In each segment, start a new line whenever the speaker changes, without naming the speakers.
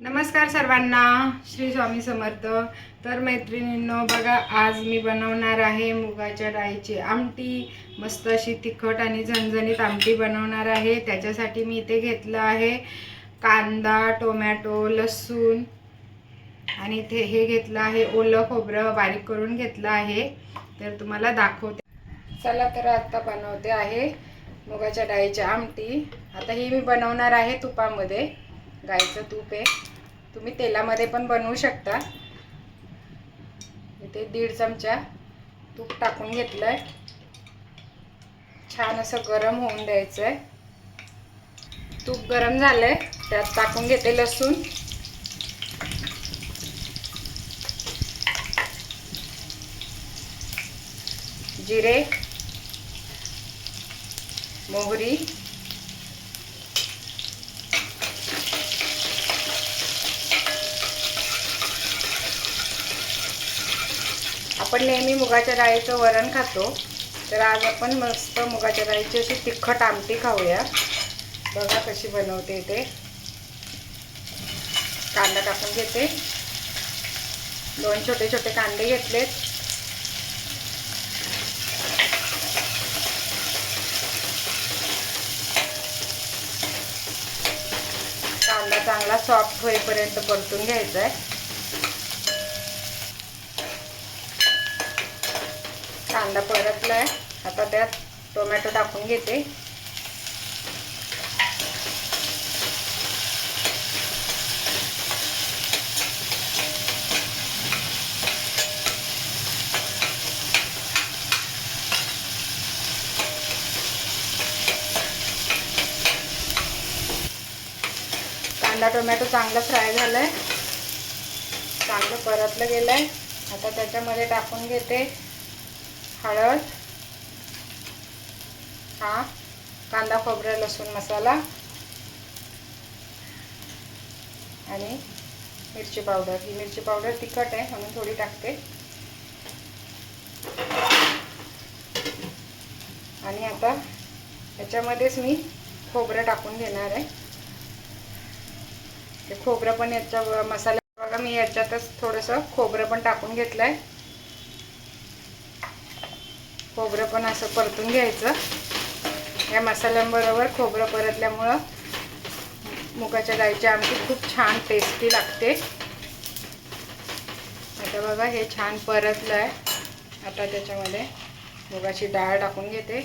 नमस्कार सर्वांना, श्री स्वामी समर्थ। तर मैत्रिणींनो बघा, आज मी बनवणार आहे मुगाच्या डाळीची आमटी। मस्त अशी तिखट आणि झणझणीत आमटी बनवणार आहे। त्याच्यासाठी मी इथे घेतलं आहे कांदा, टोमॅटो, लसूण आणि इथे हे घेतलं आहे ओलं खोबरं बारीक करून घेतलं आहे। तर तुम्हाला दाखवते। चला तर आता बनवते आहे मुगाच्या डाळीची आमटी। आता ही मी बनवणार आहे तुपामध्ये। गाईचं तूप आहे, तुम्ही तेलामध्ये पण बनवू शकता। इथे 1.5 चमचा तूप टाकून घेतलंय। छान असं गरम होऊन द्यायचंय। तूप गरम झालंय, त्यात टाकून घेते लसूण, जिरे, मोहरी, आपण नेहमी मुगाच्या डाळीचं वरण खातो, तर आज आपण मस्त मुगाच्या डाळीची अशी तिखट आमटी खाऊया। बघा कशी बनवते ते। कांदा टाकून घेते, 2 छोटे छोटे कांदे घेतलेत। कांदा चांगला सॉफ्ट होईपर्यंत परतून घ्यायचा आहे। कांदा परतलाय, आता त्यात टोमॅटो टाकून घेते। कांदा टोमॅटो चांगलं फ्राय झालंय, चांगलं परतलं गेलंय। आता त्याच्यामध्ये टाकून घेते हळद, हा कांदा खोबरं लसूण मसाला आणि मिरची पावडर। ही मिरची पावडर तिखट आहे म्हणून थोडी टाकते। आणि आता याच्यामध्येच मी खोबरं टाकून घेणार आहे। ते खोबरं पण याच्या मसाला बघा, मी याच्यातच थोडंसं खोबरं पण टाकून घेतलंय। खोबरं पण असं परतून घ्यायचं। या मसाल्यांबरोबर खोबरं परतल्यामुळं मुगाच्या डाळीची आमटी खूप छान टेस्टी लागते। आता बघा हे छान परतलंय। आता त्याच्यामध्ये मुगाची डाळ टाकून घेते।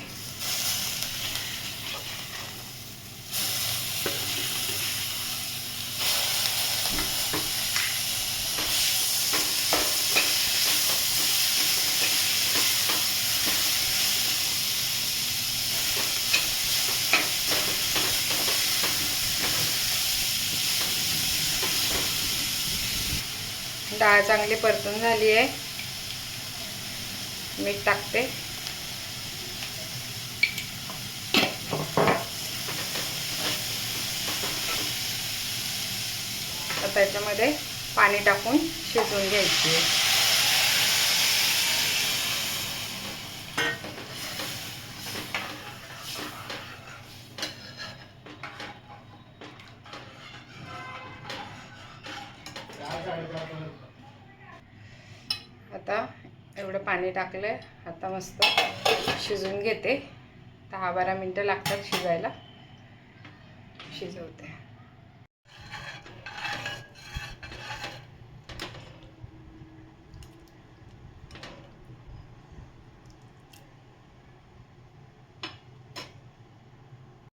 डाळ चांगली परतून झाली आहे, मीठ टाकते। आता त्याच्यामध्ये पाणी टाकून शिजवून घ्यायची। आता एवढं पाणी टाकलंय, आता मस्त शिजवून घेते। 10-12 मिनिटं लागतात शिजायला, शिजवते।